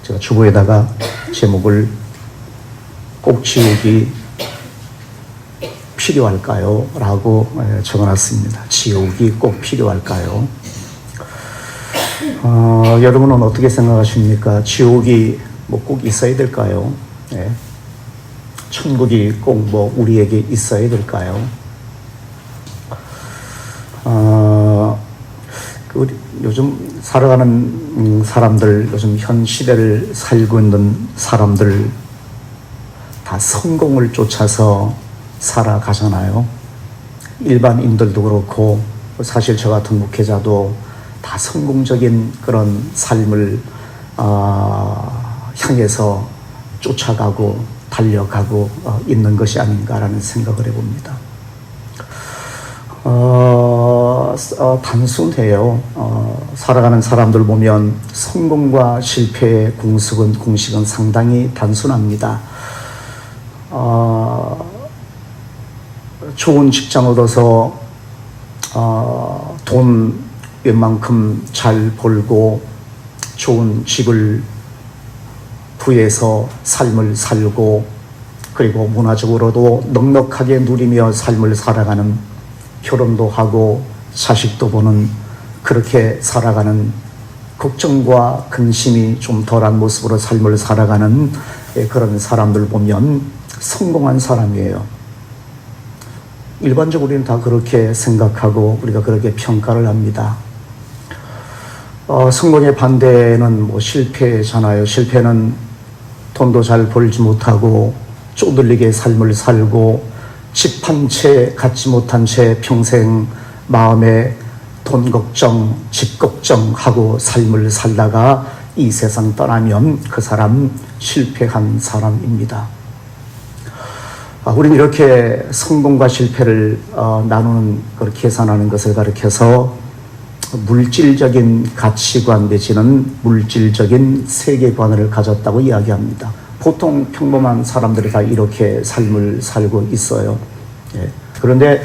제가 주보에다가 제목을 꼭 지옥이 필요할까요? 라고 적어놨습니다. 지옥이 꼭 필요할까요? 여러분은 어떻게 생각하십니까? 지옥이 뭐 꼭 있어야 될까요? 네. 천국이 꼭 뭐 우리에게 있어야 될까요? 우리 요즘 살아가는 사람들, 요즘 현 시대를 살고 있는 사람들 다 성공을 쫓아서 살아가잖아요. 일반인들도 그렇고 사실 저 같은 목회자도 다 성공적인 그런 삶을 향해서 쫓아가고 달려가고 있는 것이 아닌가라는 생각을 해봅니다. 단순해요. 살아가는 사람들 보면 성공과 실패의 공식은 상당히 단순합니다. 좋은 직장 얻어서 돈 웬만큼 잘 벌고 좋은 집을 구해서 삶을 살고 그리고 문화적으로도 넉넉하게 누리며 삶을 살아가는, 결혼도 하고 자식도 보는, 그렇게 살아가는, 걱정과 근심이 좀 덜한 모습으로 삶을 살아가는 그런 사람들 보면 성공한 사람이에요. 일반적으로 우리는 다 그렇게 생각하고 우리가 그렇게 평가를 합니다. 성공의 반대는 뭐 실패잖아요. 실패는 돈도 잘 벌지 못하고 쪼들리게 삶을 살고 집 한 채 갖지 못한 채 평생 마음에 돈 걱정, 집 걱정하고 삶을 살다가 이 세상 떠나면 그 사람 실패한 사람입니다. 우리는 이렇게 성공과 실패를 나누는 걸 계산하는 것을 가리켜서 물질적인 가치관 내지는 물질적인 세계관을 가졌다고 이야기합니다. 보통 평범한 사람들이 다 이렇게 삶을 살고 있어요. 그런데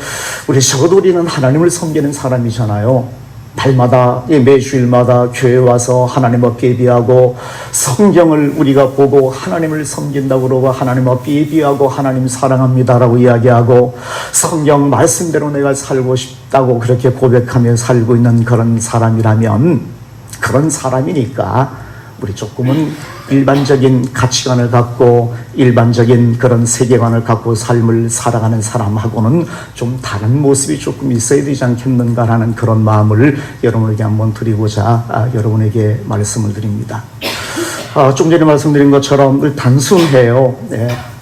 적어도 우리는 하나님을 섬기는 사람이잖아요. 달마다, 매주일마다 교회 와서 하나님 앞에 예비하고 성경을 우리가 보고 하나님을 섬긴다고 그러고 하나님 앞에 예비하고 하나님 사랑합니다라고 이야기하고 성경 말씀대로 내가 살고 싶다고 그렇게 고백하며 살고 있는 그런 사람이라면, 그런 사람이니까 우리 조금은 일반적인 가치관을 갖고 일반적인 그런 세계관을 갖고 삶을 살아가는 사람하고는 좀 다른 모습이 조금 있어야 되지 않겠는가라는 그런 마음을 여러분에게 한번 드리고자 여러분에게 말씀을 드립니다. 좀 전에 말씀드린 것처럼 단순해요.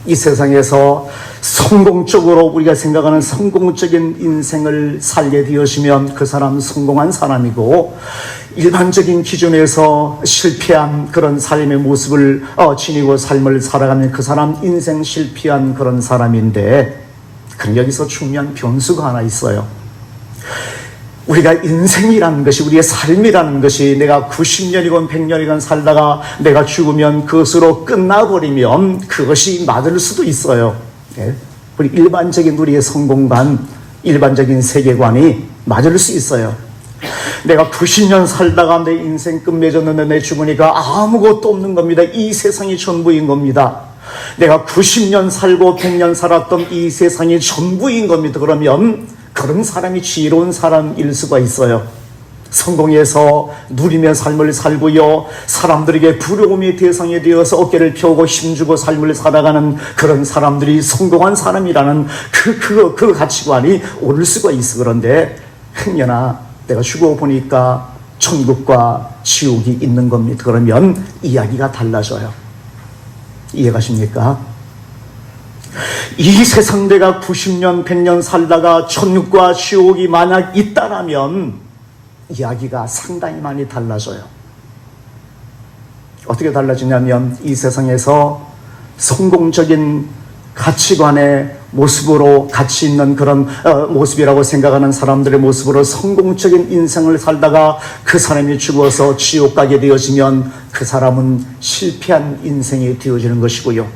이 세상에서 성공적으로 우리가 생각하는 성공적인 인생을 살게 되었으면 그 사람 성공한 사람이고, 일반적인 기준에서 실패한 그런 삶의 모습을 지니고 삶을 살아가는 그 사람 인생 실패한 그런 사람인데, 그럼 여기서 중요한 변수가 하나 있어요. 우리가 인생이라는 것이, 우리의 삶이라는 것이 내가 90년이건 100년이건 살다가 내가 죽으면 그것으로 끝나버리면 그것이 맞을 수도 있어요. 우리 일반적인 우리의 성공관, 일반적인 세계관이 맞을 수 있어요. 내가 90년 살다가 내 인생 끝맺었는데 내 죽으니까 아무것도 없는 겁니다. 이 세상이 전부인 겁니다. 내가 90년 살고 100년 살았던 이 세상이 전부인 겁니다. 그러면 그런 사람이 지혜로운 사람일 수가 있어요. 성공해서 누리며 삶을 살고요, 사람들에게 부러움의 대상이 되어서 어깨를 펴고 힘주고 삶을 살아가는 그런 사람들이 성공한 사람이라는 그 가치관이 올 수가 있어. 그런데 행여나 내가 죽어보니까 천국과 지옥이 있는 겁니다. 그러면 이야기가 달라져요. 이해가십니까? 이 세상 내가 90년, 100년 살다가 천국과 지옥이 만약 있다라면 이야기가 상당히 많이 달라져요. 어떻게 달라지냐면, 이 세상에서 성공적인 가치관의 모습으로 가치 있는 그런 모습이라고 생각하는 사람들의 모습으로 성공적인 인생을 살다가 그 사람이 죽어서 지옥 가게 되어지면 그 사람은 실패한 인생이 되어지는 것이고요,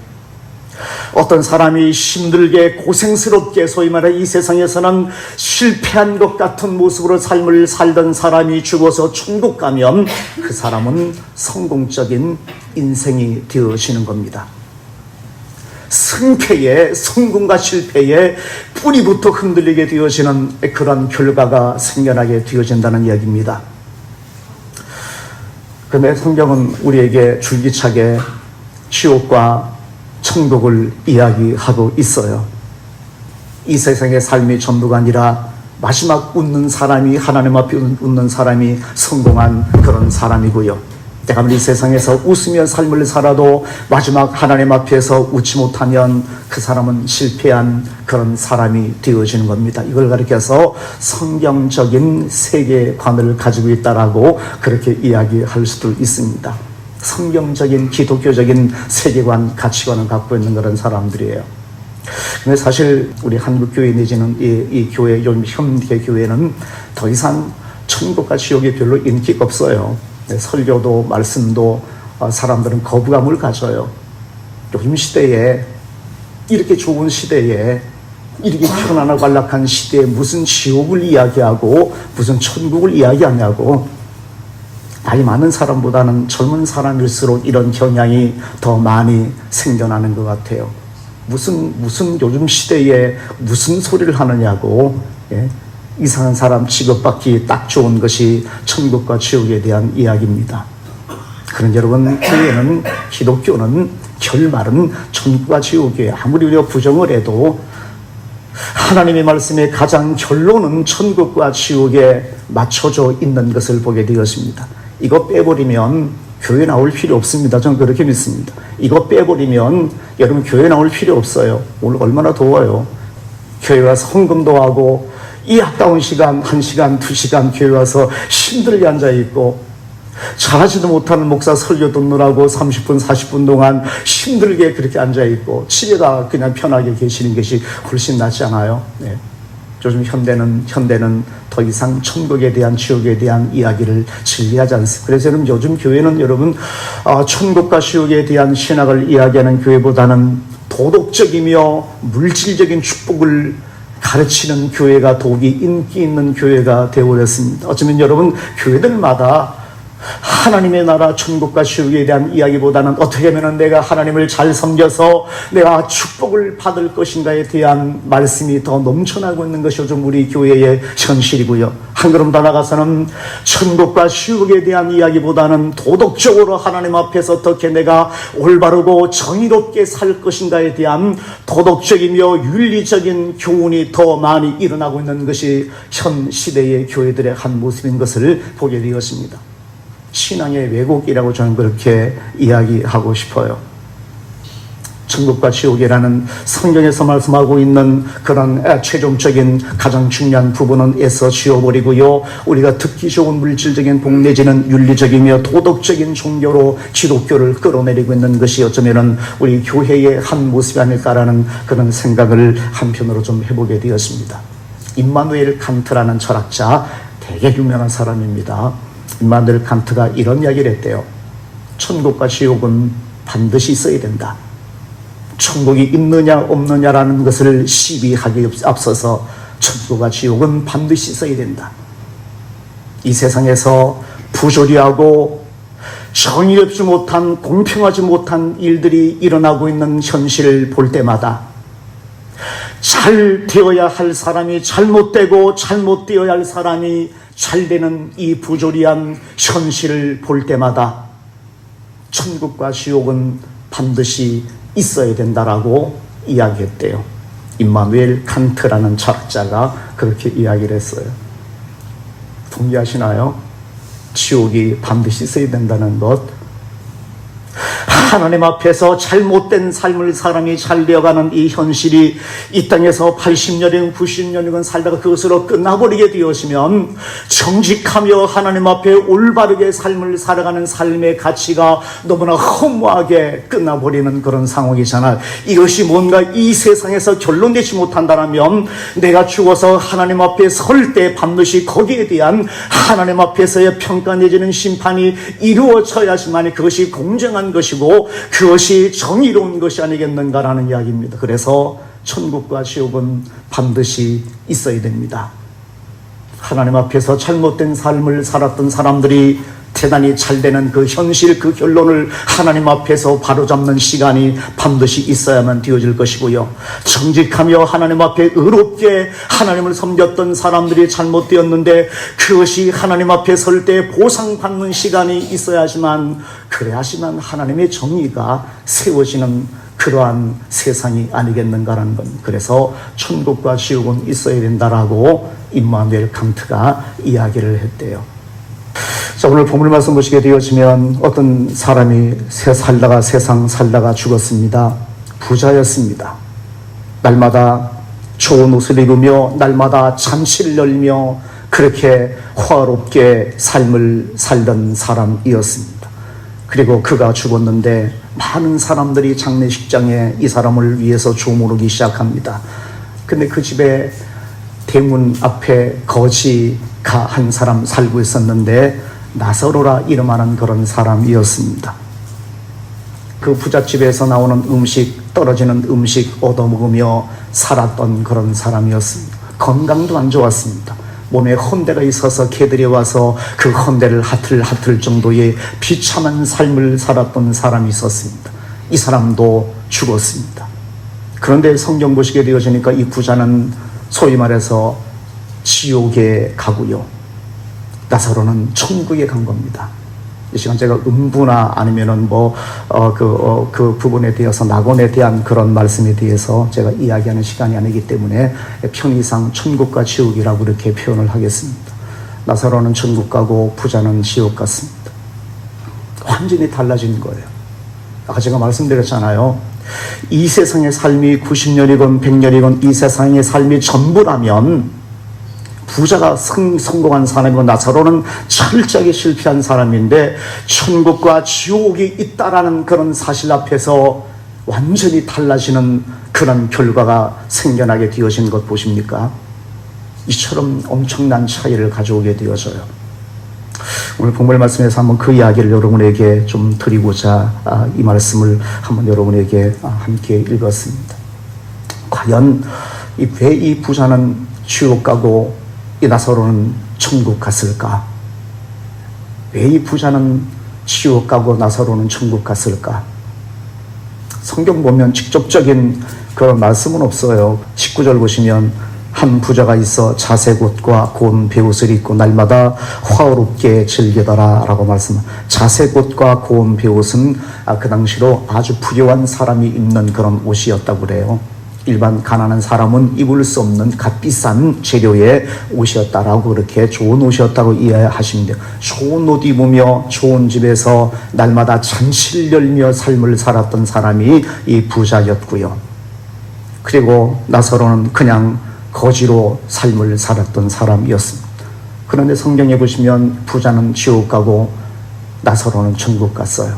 어떤 사람이 힘들게 고생스럽게 소위 말해 이 세상에서는 실패한 것 같은 모습으로 삶을 살던 사람이 죽어서 천국 가면 그 사람은 성공적인 인생이 되어지는 겁니다. 승패에, 성공과 실패에 뿌리부터 흔들리게 되어지는 그런 결과가 생겨나게 되어진다는 이야기입니다. 그런데 성경은 우리에게 줄기차게 지옥과 천국을 이야기하고 있어요. 이 세상의 삶이 전부가 아니라 마지막 웃는 사람이, 하나님 앞에 웃는 사람이 성공한 그런 사람이고요. 내가 이 세상에서 웃으며 삶을 살아도 마지막 하나님 앞에서 웃지 못하면 그 사람은 실패한 그런 사람이 되어지는 겁니다. 이걸 가리켜서 성경적인 세계관을 가지고 있다라고 그렇게 이야기할 수도 있습니다. 성경적인 기독교적인 세계관, 가치관을 갖고 있는 그런 사람들이에요. 근데 사실 우리 한국교회 내지는 이 교회, 현대 교회는 더 이상 천국과 지옥이 별로 인기가 없어요. 설교도 말씀도 사람들은 거부감을 가져요. 요즘 시대에, 이렇게 좋은 시대에, 이렇게 편안하고 안락한 시대에 무슨 지옥을 이야기하고 무슨 천국을 이야기하냐고. 나이 많은 사람보다는 젊은 사람일수록 이런 경향이 더 많이 생겨나는 것 같아요. 무슨 요즘 시대에 무슨 소리를 하느냐고. 예? 이상한 사람 취급받기 딱 좋은 것이 천국과 지옥에 대한 이야기입니다. 그런 여러분, 교회는, 기독교는 결말은 천국과 지옥이에요. 아무리 우리가 부정을 해도 하나님의 말씀의 가장 결론은 천국과 지옥에 맞춰져 있는 것을 보게 되었습니다. 이거 빼버리면 교회 나올 필요 없습니다. 저는 그렇게 믿습니다. 이거 빼버리면 여러분 교회 나올 필요 없어요. 오늘 얼마나 더워요. 교회 와서 헌금도 하고 이 아까운 시간, 1시간, 2시간 교회 와서 힘들게 앉아있고 잘하지도 못하는 목사 설교 듣느라고 30분, 40분 동안 힘들게 그렇게 앉아있고 집에다 그냥 편하게 계시는 것이 훨씬 낫지 않아요? 네. 요즘 현대는 더 이상 천국에 대한, 지옥에 대한 이야기를 즐기하지 않습니다. 그래서 여러분, 요즘 교회는 여러분 천국과 지옥에 대한 신학을 이야기하는 교회보다는 도덕적이며 물질적인 축복을 가르치는 교회가 더욱이 인기 있는 교회가 되어버렸습니다. 어쩌면 여러분 교회들마다 하나님의 나라 천국과 지옥에 대한 이야기보다는 어떻게 하면 내가 하나님을 잘 섬겨서 내가 축복을 받을 것인가에 대한 말씀이 더 넘쳐나고 있는 것이 요즘 우리 교회의 현실이고요. 한 걸음 더 나가서는 천국과 지옥에 대한 이야기보다는 도덕적으로 하나님 앞에서 어떻게 내가 올바르고 정의롭게 살 것인가에 대한 도덕적이며 윤리적인 교훈이 더 많이 일어나고 있는 것이 현 시대의 교회들의 한 모습인 것을 보게 되었습니다. 신앙의 왜곡이라고 저는 그렇게 이야기하고 싶어요. 천국과 지옥이라는 성경에서 말씀하고 있는 그런 최종적인 가장 중요한 부분은 애써 지워버리고요. 우리가 듣기 좋은 물질적인 복 내지는 윤리적이며 도덕적인 종교로 기독교를 끌어내리고 있는 것이 어쩌면 우리 교회의 한 모습이 아닐까라는 그런 생각을 한편으로 좀 해보게 되었습니다. 임마누엘 칸트라는 철학자, 되게 유명한 사람입니다. 임마누엘 칸트가 이런 이야기를 했대요. 천국과 지옥은 반드시 있어야 된다. 천국이 있느냐 없느냐라는 것을 시비하기 앞서서 천국과 지옥은 반드시 있어야 된다. 이 세상에서 부조리하고 정의롭지 못한, 공평하지 못한 일들이 일어나고 있는 현실을 볼 때마다 잘 되어야 할 사람이 잘못되고 잘못되어야 할 사람이 잘되는 이 부조리한 현실을 볼 때마다 천국과 지옥은 반드시 있어야 된다라고 이야기했대요. 임마누엘 칸트라는 철학자가 그렇게 이야기를 했어요. 동의하시나요? 지옥이 반드시 있어야 된다는 것. 하나님 앞에서 잘못된 삶을 사람이 잘 되어가는 이 현실이 이 땅에서 80년이건 90년이건 살다가 그것으로 끝나버리게 되었으면 정직하며 하나님 앞에 올바르게 삶을 살아가는 삶의 가치가 너무나 허무하게 끝나버리는 그런 상황이잖아요. 이것이 뭔가 이 세상에서 결론내지 못한다면 내가 죽어서 하나님 앞에 설 때 반드시 거기에 대한 하나님 앞에서의 평가 내지는 심판이 이루어져야지만 그것이 공정한 것이고 그것이 정의로운 것이 아니겠는가라는 이야기입니다. 그래서 천국과 지옥은 반드시 있어야 됩니다. 하나님 앞에서 잘못된 삶을 살았던 사람들이 대단히 잘 되는 그 현실, 그 결론을 하나님 앞에서 바로잡는 시간이 반드시 있어야만 되어질 것이고요. 정직하며 하나님 앞에 의롭게 하나님을 섬겼던 사람들이 잘못되었는데 그것이 하나님 앞에 설 때 보상받는 시간이 있어야지만, 그래야지만 하나님의 정의가 세워지는 그러한 세상이 아니겠는가라는 것. 그래서 천국과 지옥은 있어야 된다라고 임마누엘 칸트가 이야기를 했대요. 자, 오늘 본문 말씀 보시게 되어지면 어떤 사람이 살다가 세상 살다가 죽었습니다. 부자였습니다. 날마다 좋은 옷을 입으며 날마다 잔치를 열며 그렇게 화롭게 삶을 살던 사람이었습니다. 그리고 그가 죽었는데 많은 사람들이 장례식장에 이 사람을 위해서 조무르기 시작합니다. 근데 그 집에 대문 앞에 거지가 한 사람 살고 있었는데 나사로라 이름하는 그런 사람이었습니다. 그 부잣집에서 나오는 음식, 떨어지는 음식 얻어먹으며 살았던 그런 사람이었습니다. 건강도 안 좋았습니다. 몸에 헌대가 있어서 개들이 와서 그 헌대를 핫을 정도의 비참한 삶을 살았던 사람이 있었습니다. 이 사람도 죽었습니다. 그런데 성경 보시게 되어지니까 이 부자는 소위 말해서 지옥에 가고요, 나사로는 천국에 간 겁니다. 이 시간 제가 음부나 아니면은 그 부분에 대해서 낙원에 대한 그런 말씀에 대해서 제가 이야기하는 시간이 아니기 때문에 편의상 천국과 지옥이라고 이렇게 표현을 하겠습니다. 나사로는 천국 가고 부자는 지옥 갔습니다. 완전히 달라진 거예요. 아까 제가 말씀드렸잖아요. 이 세상의 삶이 90년이건 100년이건 이 세상의 삶이 전부라면 부자가 성공한 사람이고 나사로는 철저하게 실패한 사람인데 천국과 지옥이 있다라는 그런 사실 앞에서 완전히 달라지는 그런 결과가 생겨나게 되어진 것 보십니까? 이처럼 엄청난 차이를 가져오게 되어져요. 오늘 본문 말씀에서 한번 그 이야기를 여러분에게 좀 드리고자 이 말씀을 한번 여러분에게 함께 읽었습니다. 과연 왜 이 부자는 지옥 가고 이 나사로는 천국 갔을까? 왜 이 부자는 지옥 가고 나사로는 천국 갔을까? 성경 보면 직접적인 그런 말씀은 없어요. 19절 보시면 한 부자가 있어 자색 옷과 고운 베옷을 입고 날마다 화롭게 즐기더라 라고 말씀합니다. 자색 옷과 고운 베옷은 그 당시로 아주 부유한 사람이 입는 그런 옷이었다고 그래요. 일반 가난한 사람은 입을 수 없는 값비싼 재료의 옷이었다라고, 그렇게 좋은 옷이었다고 이해하시면 돼요. 좋은 옷 입으며 좋은 집에서 날마다 잔치를 열며 삶을 살았던 사람이 이 부자였고요. 그리고 나사로는 그냥 거지로 삶을 살았던 사람이었습니다. 그런데 성경에 보시면 부자는 지옥 가고 나사로는 천국 갔어요.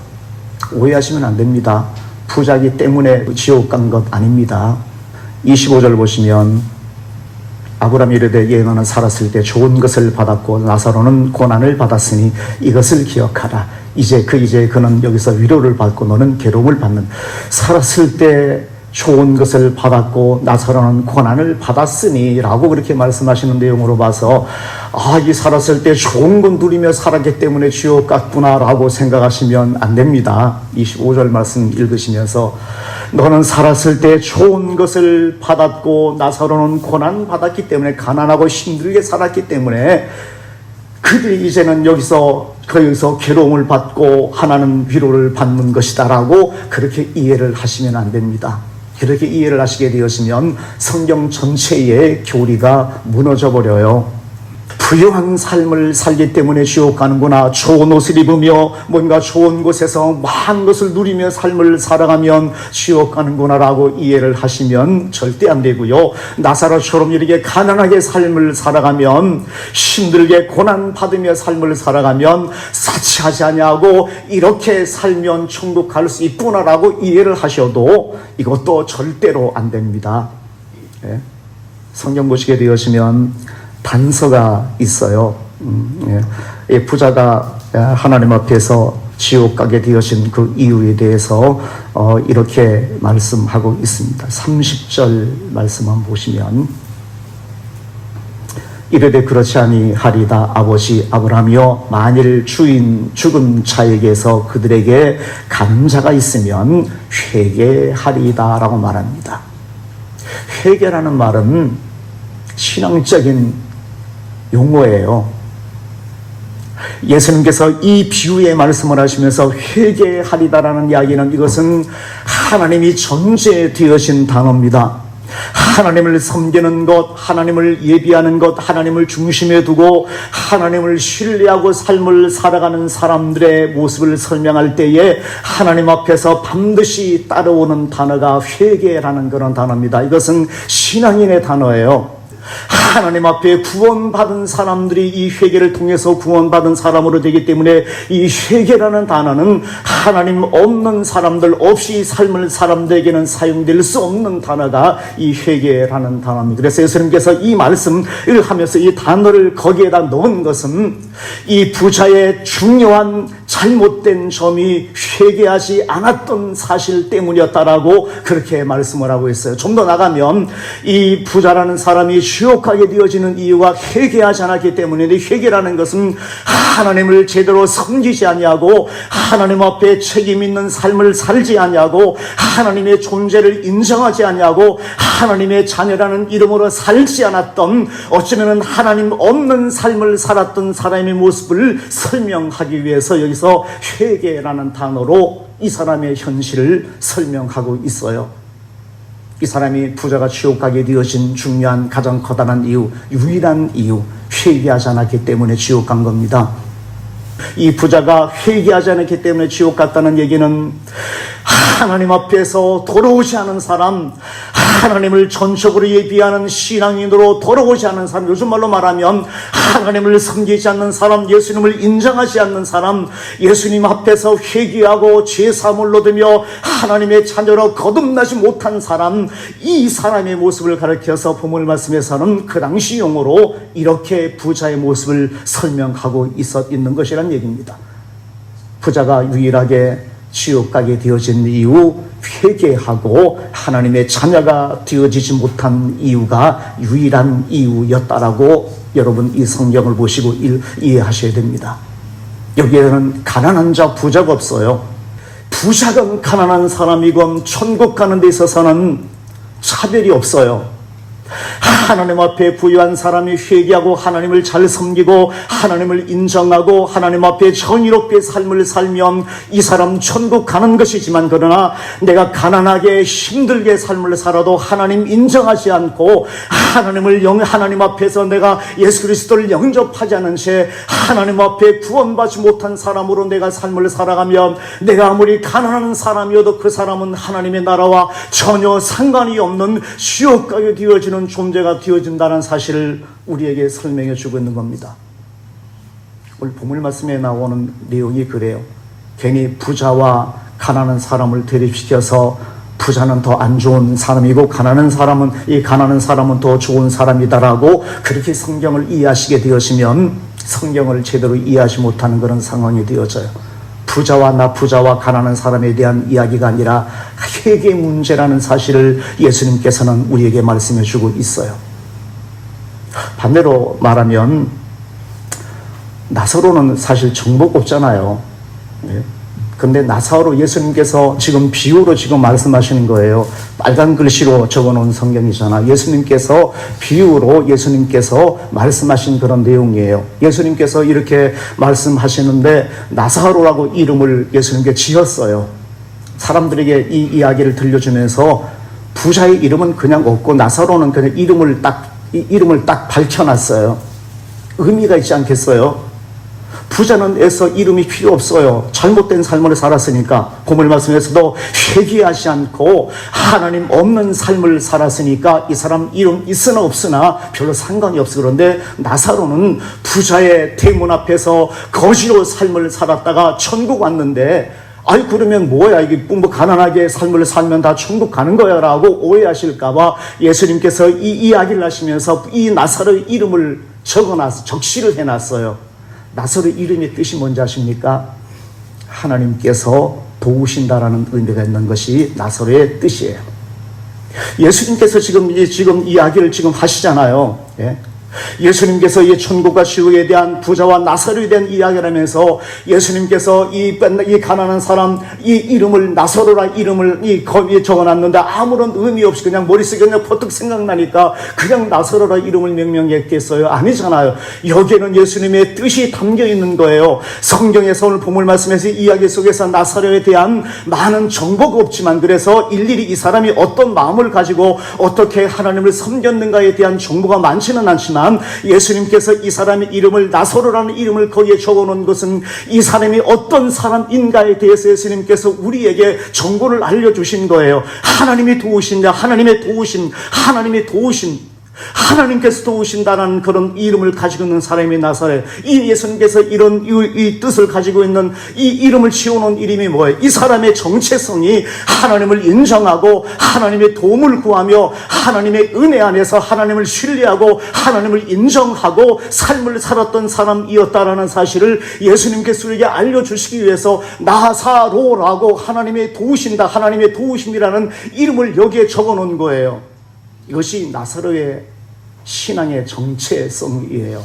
오해하시면 안 됩니다. 부자이기 때문에 지옥 간 것 아닙니다. 25절 보시면 아브라함이 이르되 얘 너는 살았을 때 좋은 것을 받았고 나사로는 고난을 받았으니 이것을 기억하라. 이제 그는 여기서 위로를 받고 너는 괴로움을 받는. 살았을 때 좋은 것을 받았고 나사로는 고난을 받았으니 라고 그렇게 말씀하시는 내용으로 봐서 이 살았을 때 좋은 건 누리며 살았기 때문에 지옥 갔구나 라고 생각하시면 안 됩니다. 25절 말씀 읽으시면서 너는 살았을 때 좋은 것을 받았고 나사로는 고난 받았기 때문에, 가난하고 힘들게 살았기 때문에 그들이 이제는 여기서 괴로움을 받고 하나는 위로를 받는 것이다 라고 그렇게 이해를 하시면 안 됩니다. 그렇게 이해를 하시게 되었으면 성경 전체의 교리가 무너져 버려요. 부유한 삶을 살기 때문에 지옥 가는구나, 좋은 옷을 입으며 뭔가 좋은 곳에서 많은 것을 누리며 삶을 살아가면 지옥 가는구나 라고 이해를 하시면 절대 안 되고요. 나사로처럼 이렇게 가난하게 삶을 살아가면, 힘들게 고난받으며 삶을 살아가면 사치하지 아니하고 이렇게 살면 천국 갈 수 있구나 라고 이해를 하셔도 이것도 절대로 안 됩니다. 성경 보시게 되었으면 단서가 있어요. 이 부자가 하나님 앞에서 지옥 가게 되어진 그 이유에 대해서 이렇게 말씀하고 있습니다. 30절 말씀 한번 보시면 이르되 그렇지 아니하리다. 아버지 아브라함이여, 만일 주인 죽은 자에게서 그들에게 감자가 있으면 회개하리이다 라고 말합니다. 회개라는 말은 신앙적인 용어예요. 예수님께서 이 비유의 말씀을 하시면서 회개하리다라는 이야기는, 이것은 하나님이 전제되어진 단어입니다. 하나님을 섬기는 것, 하나님을 예비하는 것, 하나님을 중심에 두고 하나님을 신뢰하고 삶을 살아가는 사람들의 모습을 설명할 때에 하나님 앞에서 반드시 따라오는 단어가 회개라는 그런 단어입니다. 이것은 신앙인의 단어예요. 하나님 앞에 구원받은 사람들이 이 회개를 통해서 구원받은 사람으로 되기 때문에, 이 회개라는 단어는 하나님 없는 사람들, 없이 삶을 사람들에게는 사용될 수 없는 단어가 이 회개라는 단어입니다. 그래서 예수님께서 이 말씀을 하면서 이 단어를 거기에다 넣은 것은 이 부자의 중요한 잘못된 점이 회개하지 않았던 사실 때문이었다라고 그렇게 말씀을 하고 있어요. 좀 더 나가면 이 부자라는 사람이 지옥하게 되어지는 이유가 회개하지 않았기 때문인데, 회개라는 것은 하나님을 제대로 섬기지 아니하고 하나님 앞에 책임 있는 삶을 살지 아니하고 하나님의 존재를 인정하지 아니하고 하나님의 자녀라는 이름으로 살지 않았던, 어쩌면 하나님 없는 삶을 살았던 사람의 모습을 설명하기 위해서 여기서 회개라는 단어로 이 사람의 현실을 설명하고 있어요. 이 사람이 부자가 지옥 가게 되어진 중요한 가장 커다란 이유, 유일한 이유, 회개하지 않았기 때문에 지옥 간 겁니다. 이 부자가 회개하지 않았기 때문에 지옥 갔다는 얘기는, 하나님 앞에서 돌아오지 않은 사람, 하나님을 전적으로 예비하는 신앙인으로 돌아오지 않은 사람, 요즘 말로 말하면 하나님을 섬기지 않는 사람, 예수님을 인정하지 않는 사람, 예수님 앞에서 회개하고 죄사함을 얻으며 하나님의 자녀로 거듭나지 못한 사람, 이 사람의 모습을 가리켜서 본문 말씀에서는 그 당시 용어로 이렇게 부자의 모습을 설명하고 있는 것이란 얘기입니다. 부자가 유일하게 지옥 가게 되어진 이유, 회개하고 하나님의 자녀가 되어지지 못한 이유가 유일한 이유였다라고 여러분 이 성경을 보시고 이해하셔야 됩니다. 여기에는 가난한 자, 부자가 없어요. 부자건 가난한 사람이건 천국 가는 데 있어서는 차별이 없어요. 하나님 앞에 부유한 사람이 회개하고 하나님을 잘 섬기고 하나님을 인정하고 하나님 앞에 정의롭게 삶을 살면 이 사람 천국 가는 것이지만, 그러나 내가 가난하게 힘들게 삶을 살아도 하나님 인정하지 않고 하나님 앞에서 내가 예수 그리스도를 영접하지 않은 채 하나님 앞에 구원받지 못한 사람으로 내가 삶을 살아가면, 내가 아무리 가난한 사람이어도 그 사람은 하나님의 나라와 전혀 상관이 없는 지옥 가게 되어지는 존재가 되어진다는 사실을 우리에게 설명해 주고 있는 겁니다. 오늘 본문 말씀에 나오는 내용이 그래요. 괜히 부자와 가난한 사람을 대립시켜서 부자는 더 안 좋은 사람이고 가난한 사람은 더 좋은 사람이다라고 그렇게 성경을 이해하시게 되어지면 성경을 제대로 이해하지 못하는 그런 상황이 되어져요. 부자와 가난한 사람에 대한 이야기가 아니라 회개 문제라는 사실을 예수님께서는 우리에게 말씀해 주고 있어요. 반대로 말하면 나사로는 사실 정보가 없잖아요. 근데 나사로 예수님께서 지금 비유로 지금 말씀하시는 거예요. 빨간 글씨로 적어놓은 성경이잖아. 예수님께서 비유로 예수님께서 말씀하신 그런 내용이에요. 예수님께서 이렇게 말씀하시는데 나사로라고 이름을 예수님께 지었어요. 사람들에게 이 이야기를 들려주면서 부자의 이름은 그냥 없고 나사로는 그냥 이름을 딱 밝혀놨어요. 의미가 있지 않겠어요? 부자는 애써 이름이 필요 없어요. 잘못된 삶을 살았으니까. 본문 말씀에서도 회개하지 않고 하나님 없는 삶을 살았으니까 이 사람 이름 있으나 없으나 별로 상관이 없어. 그런데 나사로는 부자의 대문 앞에서 거지로 삶을 살았다가 천국 왔는데, 아이 그러면 뭐야, 이게 뭐 가난하게 삶을 살면 다 천국 가는 거야 라고 오해하실까봐 예수님께서 이 이야기를 하시면서 이 나사로의 이름을 적시를 해놨어요. 나사로의 이름의 뜻이 뭔지 아십니까? 하나님께서 도우신다라는 의미가 있는 것이 나사로의 뜻이에요. 예수님께서 지금 이야기를 지금 하시잖아요. 예? 예수님께서 이 천국과 지옥에 대한 부자와 나사로에 대한 이야기를 하면서 예수님께서 이 가난한 사람 이 이름을 나사로라 이름을 이 거기에 적어놨는데 아무런 의미 없이 그냥 머릿속에 그냥 퍼뜩 생각나니까 그냥 나사로라 이름을 명명했겠어요? 아니잖아요. 여기에는 예수님의 뜻이 담겨 있는 거예요. 성경에서 오늘 본문 말씀에서 이야기 속에서 나사로에 대한 많은 정보가 없지만 그래서 일일이 이 사람이 어떤 마음을 가지고 어떻게 하나님을 섬겼는가에 대한 정보가 많지는 않지만 예수님께서 이 사람의 이름을 나사로라는 이름을 거기에 적어놓은 것은 이 사람이 어떤 사람인가에 대해서 예수님께서 우리에게 정보를 알려주신 거예요. 하나님이 도우신다. 하나님이 도우신 하나님께서 도우신다는 그런 이름을 가지고 있는 사람이 나사렛. 이 예수님께서 이런 이 뜻을 가지고 있는 이 이름을 지어놓은 이름이 뭐예요? 이 사람의 정체성이 하나님을 인정하고 하나님의 도움을 구하며 하나님의 은혜 안에서 하나님을 신뢰하고 하나님을 인정하고 삶을 살았던 사람이었다라는 사실을 예수님께서 우리에게 알려주시기 위해서 나사로라고 하나님의 도우신다, 하나님의 도우심이라는 이름을 여기에 적어놓은 거예요. 이것이 나사로의 신앙의 정체성이에요.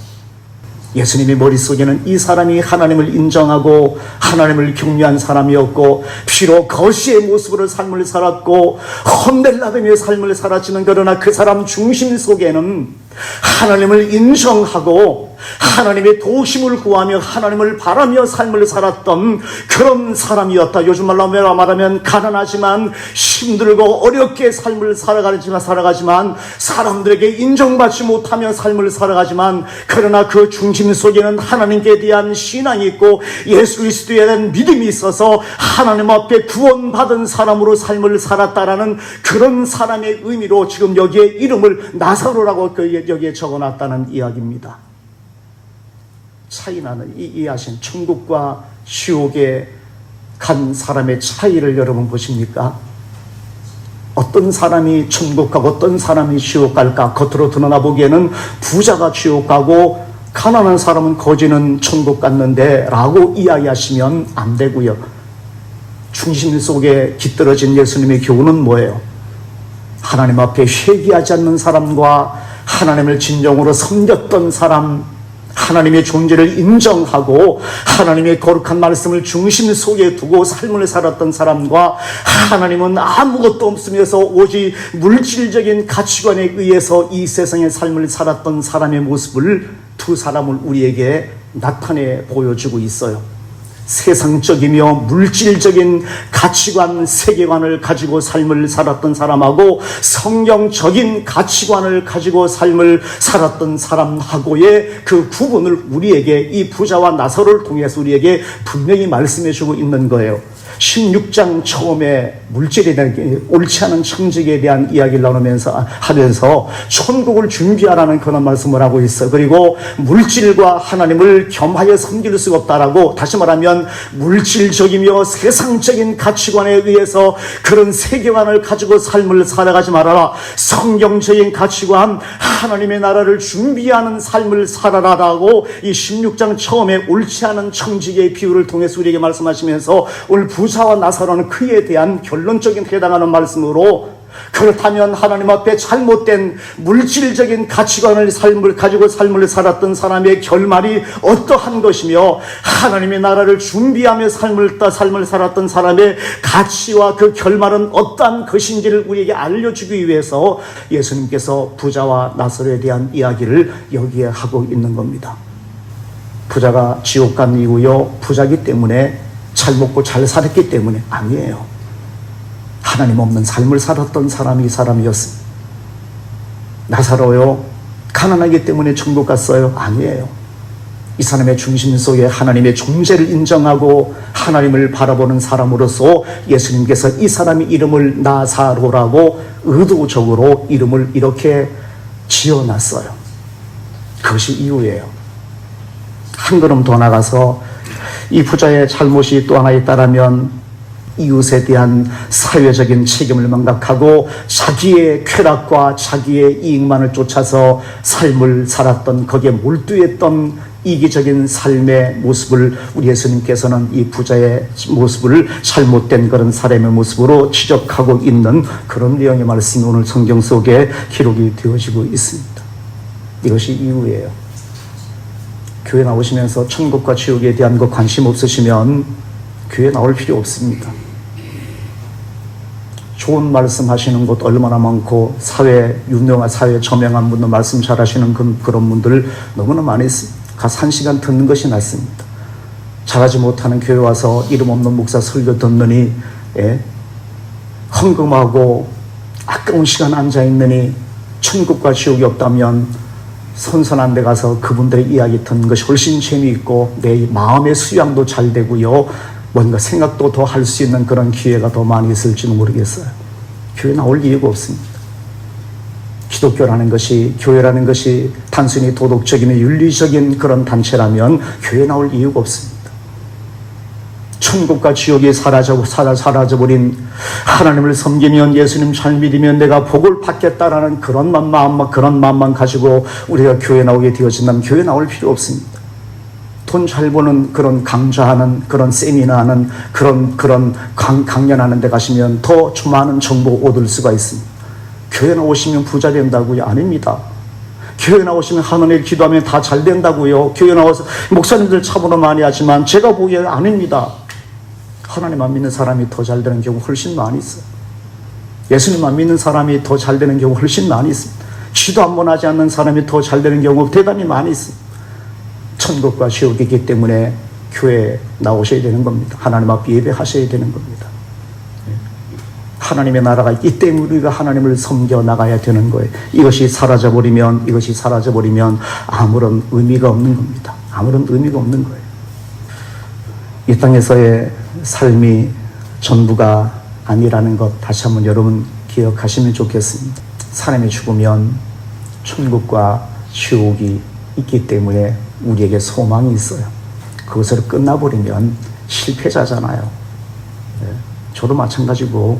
예수님의 머릿속에는 이 사람이 하나님을 인정하고 하나님을 경외한 사람이었고 비록 거시의 모습으로 삶을 살았고 험벨라뱀의 삶을 살았지만 그러나 그 사람 중심 속에는 하나님을 인정하고 하나님의 도우심을 구하며 하나님을 바라며 삶을 살았던 그런 사람이었다. 요즘 말로 말하면 가난하지만 힘들고 어렵게 삶을 살아가지만 사람들에게 인정받지 못하며 삶을 살아가지만 그러나 그 중심 속에는 하나님께 대한 신앙이 있고 예수 그리스도에 대한 믿음이 있어서 하나님 앞에 구원받은 사람으로 삶을 살았다라는 그런 사람의 의미로 지금 여기에 이름을 나사로라고 여기에 적어놨다는 이야기입니다. 차이나는 이해하신 천국과 지옥에 간 사람의 차이를 여러분 보십니까? 어떤 사람이 천국 가고 어떤 사람이 지옥 갈까? 겉으로 드러나 보기에는 부자가 지옥 가고 가난한 사람은 거지는 천국 갔는데 라고 이야기하시면 안 되고요. 중심 속에 깃들어진 예수님의 교훈은 뭐예요? 하나님 앞에 회개하지 않는 사람과 하나님을 진정으로 섬겼던 사람, 하나님의 존재를 인정하고 하나님의 거룩한 말씀을 중심 속에 두고 삶을 살았던 사람과 하나님은 아무것도 없으면서 오직 물질적인 가치관에 의해서 이 세상의 삶을 살았던 사람의 모습을 두 사람을 우리에게 나타내 보여주고 있어요. 세상적이며 물질적인 가치관, 세계관을 가지고 삶을 살았던 사람하고 성경적인 가치관을 가지고 삶을 살았던 사람하고의 그 구분을 우리에게 이 부자와 나사로를 통해서 우리에게 분명히 말씀해 주고 있는 거예요. 16장 처음에 물질에 대한 옳지 않은 청지기에 대한 이야기를 하면서 천국을 준비하라는 그런 말씀을 하고 있어요. 그리고 물질과 하나님을 겸하여 섬길 수가 없다라고, 다시 말하면 물질적이며 세상적인 가치관에 의해서 그런 세계관을 가지고 삶을 살아가지 말아라. 성경적인 가치관, 하나님의 나라를 준비하는 삶을 살아라라고 이 16장 처음에 옳지 않은 청지기의 비유를 통해서 우리에게 말씀하시면서 오늘 부자와 나사로는 그에 대한 결론적인 해당하는 말씀으로, 그렇다면 하나님 앞에 잘못된 물질적인 가치관을 가지고 삶을 살았던 사람의 결말이 어떠한 것이며 하나님의 나라를 준비하며 삶을 살았던 사람의 가치와 그 결말은 어떠한 것인지를 우리에게 알려주기 위해서 예수님께서 부자와 나사로에 대한 이야기를 여기에 하고 있는 겁니다. 부자가 지옥 간 이유요, 부자기 때문에 잘 먹고 잘 살았기 때문에 아니에요. 하나님 없는 삶을 살았던 사람이 이 사람이었습니다. 나사로요, 가난하기 때문에 천국 갔어요? 아니에요. 이 사람의 중심 속에 하나님의 존재를 인정하고 하나님을 바라보는 사람으로서 예수님께서 이 사람의 이름을 나사로라고 의도적으로 이름을 이렇게 지어놨어요. 그것이 이유예요. 한 걸음 더 나가서 이 부자의 잘못이 또 하나 있다라면 이웃에 대한 사회적인 책임을 망각하고 자기의 쾌락과 자기의 이익만을 쫓아서 삶을 살았던, 거기에 몰두했던 이기적인 삶의 모습을 우리 예수님께서는 이 부자의 모습을 잘못된 그런 사람의 모습으로 지적하고 있는 그런 내용의 말씀이 오늘 성경 속에 기록이 되어지고 있습니다. 이것이 이유예요. 교회 나오시면서 천국과 지옥에 대한 거 관심 없으시면 교회 나올 필요 없습니다. 좋은 말씀 하시는 곳 얼마나 많고 유명한 사회 저명한 분들 말씀 잘하시는 그런 분들 너무나 많이 있습니다. 가서 1시간 듣는 것이 낫습니다. 잘하지 못하는 교회 와서 이름 없는 목사 설교 듣느니 헌금하고 아까운 시간 앉아있느니 천국과 지옥이 없다면 선선한 데 가서 그분들의 이야기 듣는 것이 훨씬 재미있고 내 마음의 수양도 잘 되고요. 뭔가 생각도 더 할 수 있는 그런 기회가 더 많이 있을지는 모르겠어요. 교회 나올 이유가 없습니다. 기독교라는 것이, 교회라는 것이 단순히 도덕적인 윤리적인 그런 단체라면 교회 나올 이유가 없습니다. 천국과 지옥이 사라져버린 하나님을 섬기면 예수님 잘 믿으면 내가 복을 받겠다라는 그런 마음만 가지고 우리가 교회 나오게 되어진다면 교회 나올 필요 없습니다. 돈 잘 버는 그런 강좌하는 그런 세미나하는 그런 강연하는 데 가시면 더 많은 정보 얻을 수가 있습니다. 교회 나오시면 부자 된다고요? 아닙니다. 교회 나오시면 하나님 기도하면 다 잘 된다고요? 교회 나와서 목사님들 참으로 많이 하지만 제가 보기에는 아닙니다. 하나님 안 믿는 사람이 더 잘 되는 경우 훨씬 많이 있어요. 예수님 안 믿는 사람이 더 잘 되는 경우 훨씬 많이 있습니다. 기도 한 번 하지 않는 사람이 더 잘 되는 경우 대단히 많이 있습니다. 천국과 지옥이기 때문에 교회에 나오셔야 되는 겁니다. 하나님 앞에 예배하셔야 되는 겁니다. 하나님의 나라가 있기 때문에 우리가 하나님을 섬겨 나가야 되는 거예요. 이것이 사라져버리면 아무런 의미가 없는 겁니다. 아무런 의미가 없는 거예요. 이 땅에서의 삶이 전부가 아니라는 것 다시 한번 여러분 기억하시면 좋겠습니다. 사람이 죽으면 천국과 지옥이 있기 때문에 우리에게 소망이 있어요. 그것으로 끝나버리면 실패자잖아요. 저도 마찬가지고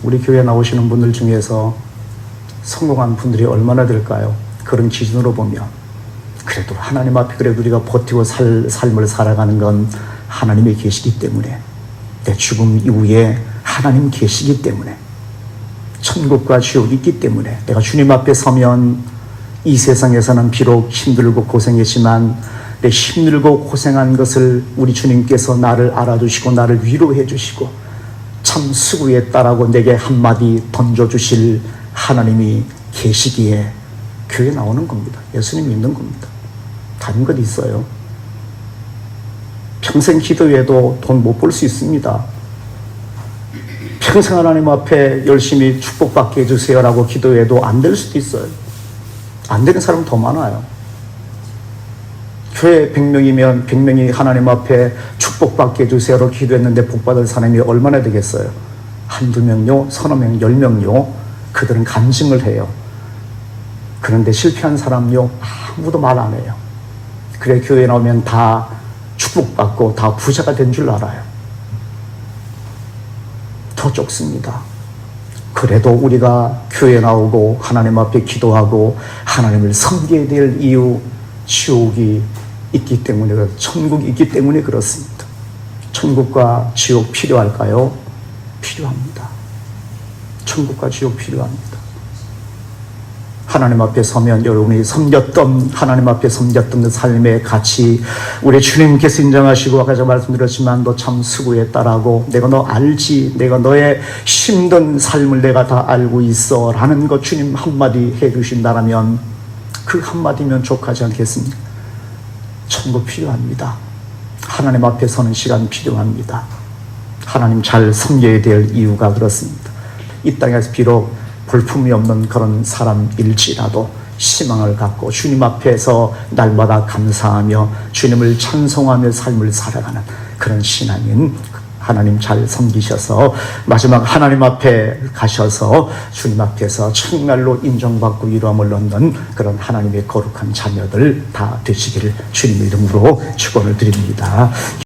우리 교회 나오시는 분들 중에서 성공한 분들이 얼마나 될까요? 그런 기준으로 보면 그래도 하나님 앞에 그래도 우리가 버티고 삶을 살아가는 건 하나님이 계시기 때문에, 내 죽음 이후에 하나님 계시기 때문에, 천국과 지옥이 있기 때문에 내가 주님 앞에 서면 이 세상에서는 비록 힘들고 고생했지만 내 힘들고 고생한 것을 우리 주님께서 나를 알아주시고 나를 위로해 주시고 참 수고했다라고 내게 한마디 던져주실 하나님이 계시기에 교회 나오는 겁니다. 예수님 믿는 겁니다. 다른 것 있어요? 평생 기도해도 돈 못 벌 수 있습니다. 평생 하나님 앞에 열심히 축복받게 해주세요라고 기도해도 안 될 수도 있어요. 안 되는 사람은 더 많아요. 교회 100명이면 100명이 하나님 앞에 축복받게 해주세요로 기도했는데 복받을 사람이 얼마나 되겠어요? 한두 명요, 서너 명, 10명요. 그들은 간증을 해요. 그런데 실패한 사람요, 아무도 말 안 해요. 그래 교회 나오면 다 축복받고 다 부자가 된 줄 알아요. 더 좁습니다. 그래도 우리가 교회 나오고 하나님 앞에 기도하고 하나님을 섬겨야 될 이유, 지옥이 있기 때문에, 천국이 있기 때문에 그렇습니다. 천국과 지옥 필요할까요? 필요합니다. 천국과 지옥 필요합니다. 하나님 앞에 서면 여러분이 하나님 앞에 섬겼던 그 삶의 가치, 우리 주님께서 인정하시고 아까 제가 말씀드렸지만 너 참 수고했다라고, 내가 너 알지, 내가 너의 힘든 삶을 내가 다 알고 있어 라는 것 주님 한마디 해주신다라면 그 한마디면 족하지 않겠습니까? 천국 필요합니다. 하나님 앞에 서는 시간 필요합니다. 하나님 잘 섬겨야 될 이유가 그렇습니다. 이 땅에서 비록 볼품이 없는 그런 사람일지라도 희망을 갖고 주님 앞에서 날마다 감사하며 주님을 찬송하며 삶을 살아가는 그런 신앙인, 하나님 잘 섬기셔서 마지막 하나님 앞에 가셔서 주님 앞에서 정말로 인정받고 위로함을 얻는 그런 하나님의 거룩한 자녀들 다 되시기를 주님의 이름으로 축원을 드립니다.